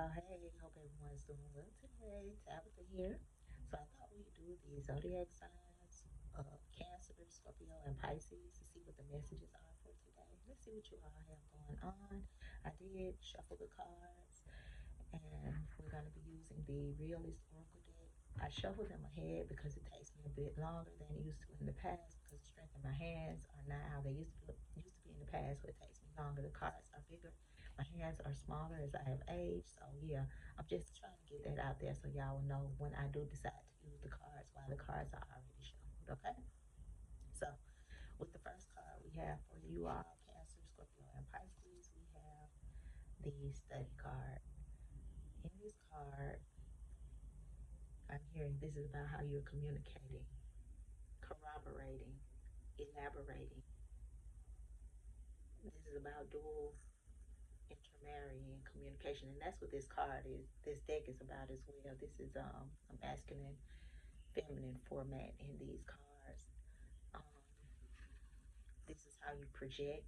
y'all. Hey, hope everyone's doing well today. Tabitha here. So I thought we'd do the zodiac signs of Cancer, Scorpio, and Pisces to see what the messages are for today. Let's see what you all have going on. I did shuffle the cards, and we're going to be using the Realist Oracle deck. I shuffled them ahead because it takes me a bit longer than it used to in the past because the strength in my hands are not how they used to be in the past, so it takes me longer. The cards are bigger. My hands are smaller as I have aged, so yeah, I'm just trying to get that out there so y'all will know when I do decide to use the cards while the cards are already shuffled, okay? So, with the first card we have for you all, Cancer, Scorpio, and Pisces, we have the study card. In this card, I'm hearing this is about how you're communicating, corroborating, elaborating. This is about dual intermarrying communication, and that's what this card is. This deck is about as well. This is a masculine, feminine format in these cards. Um, this is how you project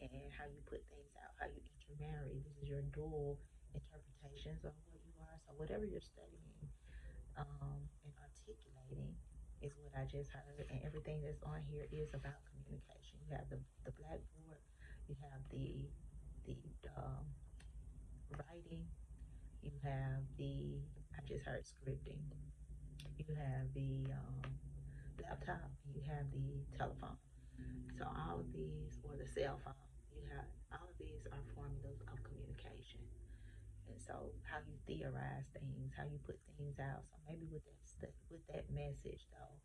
and how you put things out, how you intermarry. This is your dual interpretations of what you are. So whatever you're studying and articulating is what I just heard, and everything that's on here is about communication. You have the blackboard, you have the writing, you have the I just heard scripting, you have the laptop, you have the telephone. So all of these, or the cell phone, you have all of these are formulas of communication. And so how you theorize things, how you put things out. So maybe with that message though,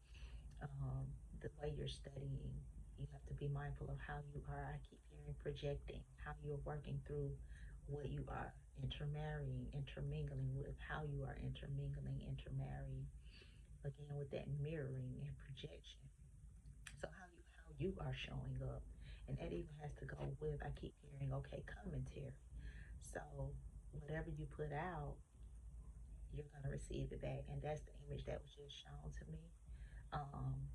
the way you're studying, you have to be mindful of how you are. I keep hearing projecting, how you're working through what you are intermarrying, intermingling with, how you are intermingling, intermarrying. Again, with that mirroring and projection. So how you are showing up, and that even has to go with. I keep hearing, okay, commentary. So whatever you put out, you're gonna receive it back, and that's the image that was just shown to me. Um,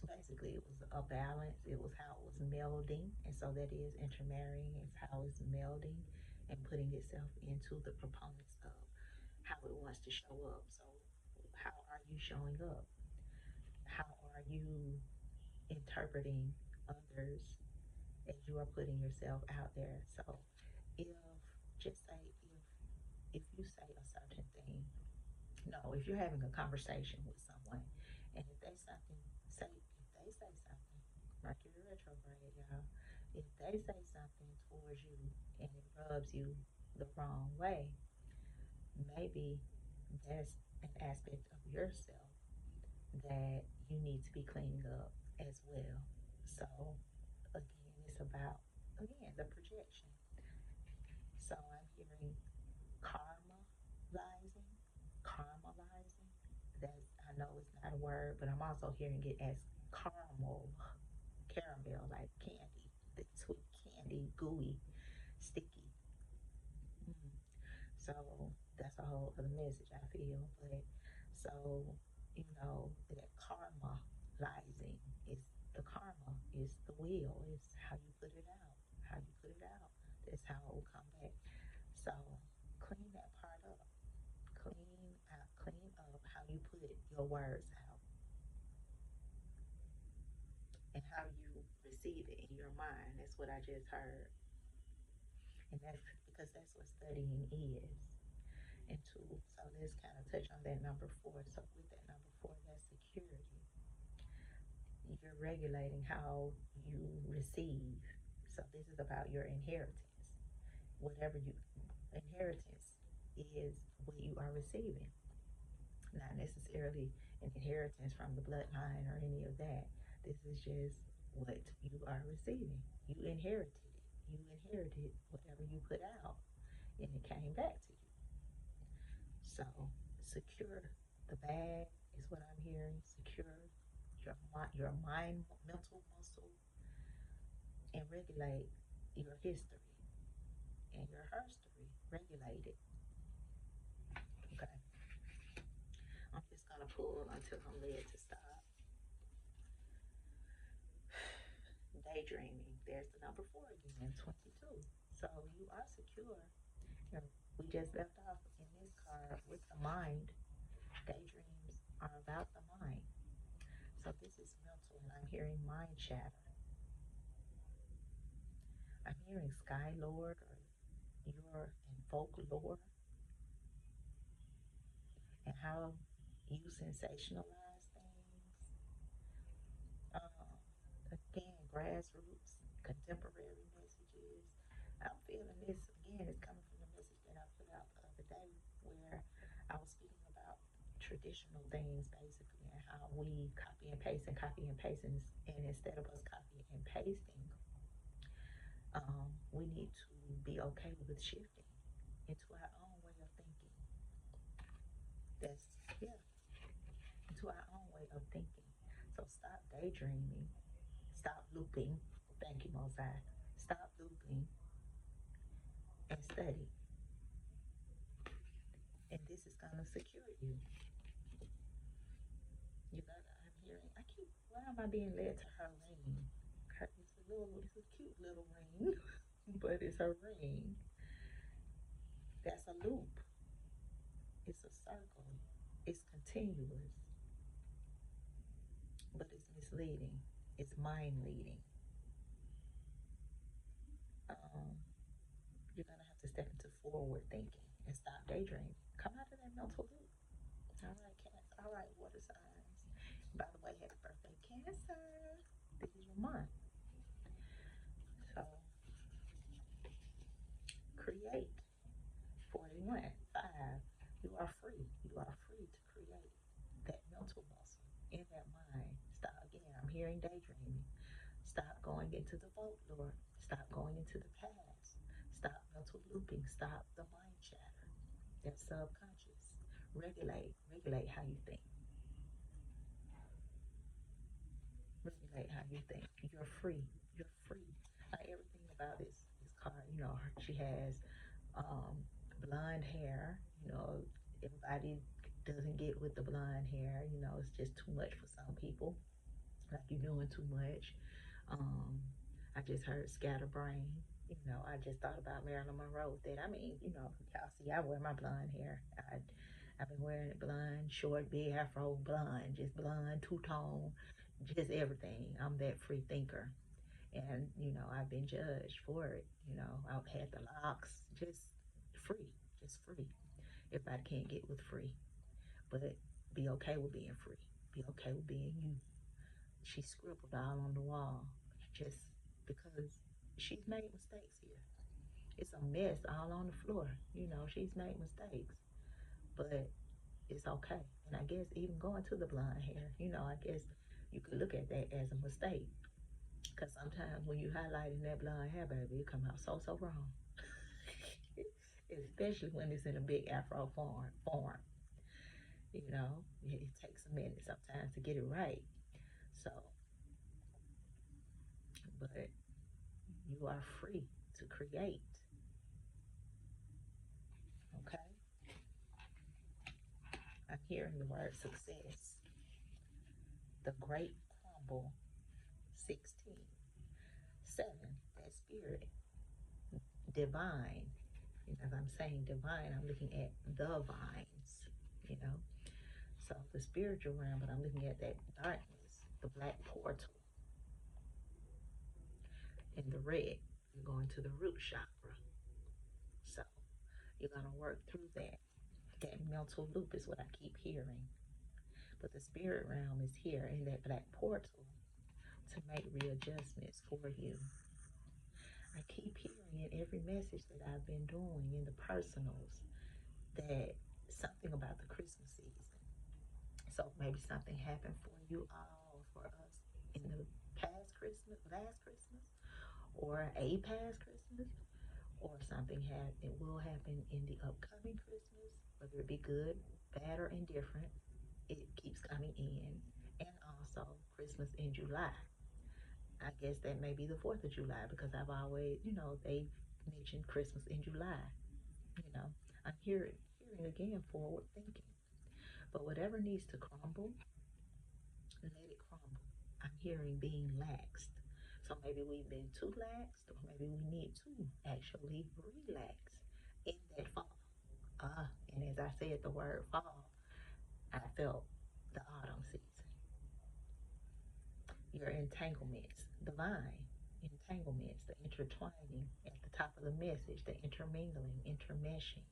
Basically, it was a balance. It was how it was melding, and so that is intermarrying. It's how it's melding and putting itself into the proponents of how it wants to show up. So, how are you showing up? How are you interpreting others as you are putting yourself out there? So, if just say if you say a certain thing, no, if you're having a conversation with someone, and if they say something, Mercury retrograde, y'all. If they say something towards you and it rubs you the wrong way, maybe that's an aspect of yourself that you need to be cleaning up as well. So again, it's about again the projection. So I'm hearing karmalizing, caramelizing. That's I know it's not a word, but I'm also hearing it as caramel like candy, the sweet candy, gooey, sticky. Mm. So that's a whole other message I feel. But so that karmalizing is the karma, is the wheel, is how you put it out, how you put it out. That's how it will come back. So clean that part up. Clean up how you put your words out and how you receive it in your mind. That's what I just heard. And that's because that's what studying is. And two, so let's kind of touch on that number four. So with that number four, that's security. You're regulating how you receive. So this is about your inheritance. Whatever you inheritance is what you are receiving. Not necessarily an inheritance from the bloodline or any of that. This is just what you are receiving. You inherited it. You inherited whatever you put out, and it came back to you. So secure the bag is what I'm hearing. Secure your mind, mental muscle, and regulate your history and your herstory. Regulate it. Okay. I'm just gonna pull until I'm led to stop. Daydreaming. There's the number four again, 22. So you are secure. Your We just left off in this card with the mind. Daydreams are about the mind. So this is mental, and I'm hearing mind chatter. I'm hearing Sky Lord or your and folklore, and how you sensationalize things. Again, grassroots, contemporary messages. I'm feeling this again. It's coming from the message that I put out the other day, where I was speaking about traditional things basically, and how we copy and paste, and instead of us copying and pasting, we need to be okay with shifting into our own way of thinking. That's yeah, into our own way of thinking. So stop daydreaming, stop looping. Thank you, Mosai. Stop looping and study. And this is gonna secure you. You gotta. I'm hearing. I keep. Why am I being led to her ring? It's a little. It's a cute little ring, but it's a ring. That's a loop. It's a circle. It's continuous, but it's misleading. It's mind leading. Um, you're gonna have to step into forward thinking and stop daydreaming. Come out of that mental loop. All right, cats. All right, water signs. By the way, happy birthday, Cancer. This is your month. So create 41, 5. You are free. You are free to create that mental muscle in that mind. Stop again. I'm hearing daydreaming. Stop going into the folklore. Stop going into the past. Stop mental looping. Stop the mind chatter. That's subconscious. Regulate how you think. Regulate how you think. You're free. You're free. Everything about this card, she has blonde hair. Everybody doesn't get with the blonde hair. It's just too much for some people. Like you're doing too much. Um, I just heard scatterbrain. I just thought about Marilyn Monroe with that. I mean, y'all see, I wear my blonde hair. I've been wearing it blonde, short, big afro, blonde, just blonde, two tone, just everything. I'm that free thinker, and I've been judged for it. I've had the locks, free, just free. Everybody can't get with free, but be okay with being free. Be okay with being you. She scribbled all on the wall, just because she's made mistakes here. It's a mess all on the floor. She's made mistakes, but it's okay. And I guess even going to the blonde hair, I guess you could look at that as a mistake. Because sometimes when you highlighting that blonde hair, baby, it come out so wrong. Especially when it's in a big afro form. It takes a minute sometimes to get it right. So, but you are free to create. Okay? I'm hearing the word success. The great crumble. 16. 7. That spirit. Divine. And as I'm saying divine, I'm looking at the vines, you know. So the spiritual realm, but I'm looking at that darkness, the black portal. In the red, you're going to the root chakra. So you're going to work through that. That mental loop is what I keep hearing. But the spirit realm is here in that black portal to make readjustments for you. I keep hearing in every message that I've been doing in the personals that something about the Christmas season. So maybe something happened for you all, for us, in the past Christmas, last Christmas, or a past Christmas, or something it will happen in the upcoming Christmas, whether it be good, bad, or indifferent. It keeps coming in, and also Christmas in July. I guess that may be the 4th of July because I've always, they've mentioned Christmas in July. You know, I'm hearing again forward thinking. But whatever needs to crumble, let it crumble. I'm hearing being laxed. So maybe we've been too laxed, or maybe we need to actually relax in that fall. I said the word fall, I felt the autumn season. Your entanglements, the vine, entanglements, the intertwining at the top of the message, the intermingling, intermeshing,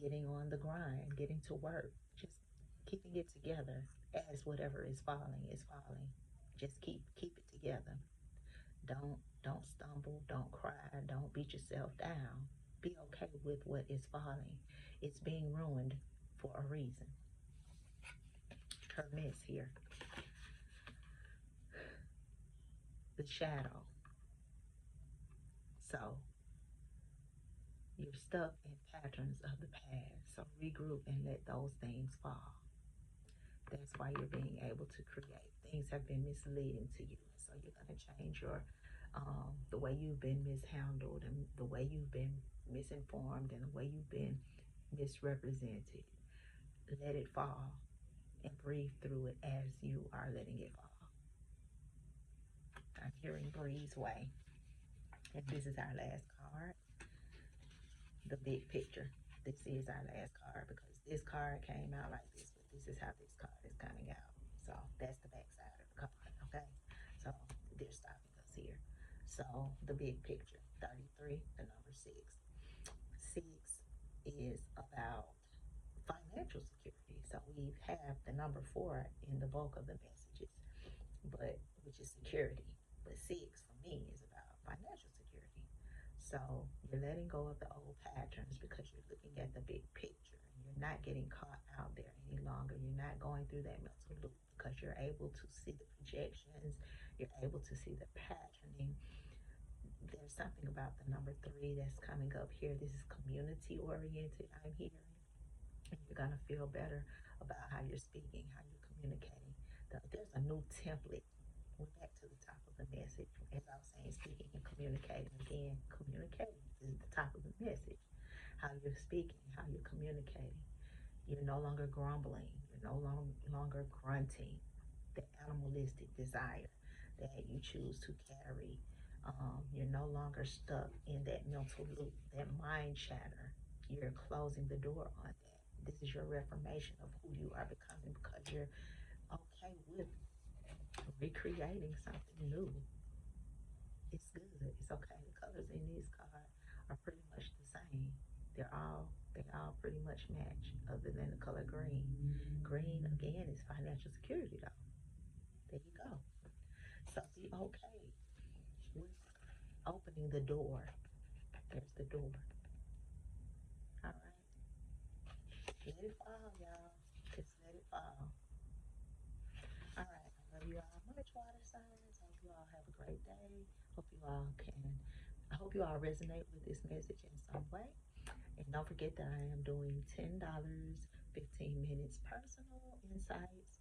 getting on the grind, getting to work, just keeping it together as whatever is falling is falling. Just keep it together. Don't stumble, don't cry, don't beat yourself down. Be okay with what is falling. It's being ruined for a reason. Her miss here. The shadow. So you're stuck in patterns of the past. So regroup and let those things fall. That's why you're being able to create. Things have been misleading to you. So you're going to change your the way you've been mishandled and the way you've been misinformed and the way you've been misrepresented. Let it fall and breathe through it as you are letting it fall. I'm hearing breeze way. And this is our last card, the big picture. This is our last card because this card came out like this, but this is how this card is coming out. So that's the back side of the card, okay? So they're stopping us here. So the big picture, 33, the number 6. 6 is about financial security. So we have the number 4 in the bulk of the messages, but which is security. But 6 for me is about financial security. So you're letting go of the old patterns because you're looking at the big picture and you're not getting caught out there any longer. You're not going through that mental loop because you're able to see the projections, you're able to see the patterning. There's something about the number 3 that's coming up here. This is community oriented, I'm hearing. And you're going to feel better about how you're speaking, how you're communicating. There's a new template. We're back to the top of the message. As I was saying, speaking and communicating. Again, communicating is the top of the message. How you're speaking, how you're communicating. You're no longer grumbling. You're no longer grunting. The animalistic desire that you choose to carry. You're no longer stuck in that mental loop, that mind chatter. You're closing the door on that. This is your reformation of who you are becoming because you're okay with recreating something new. It's good. It's okay. The colors in this card are pretty much the same. They all pretty much match, other than the color green. Green again is financial security though. There you go. So be okay with opening the door. There's the door. All right. Let it fall, y'all. Just let it fall. All right. I love you all much, water signs. Hope you all have a great day. I hope you all resonate with this message in some way. And don't forget that I am doing $10, 15 minutes personal insights.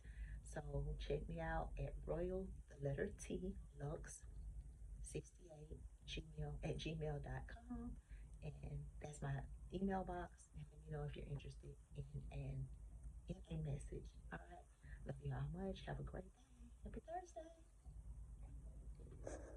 So check me out at Royal, the letter T, Lux 68 gmail.com. And that's my email box. And let me know if you're interested in a message. All right. Love you all much. Have a great day. Happy Thursday.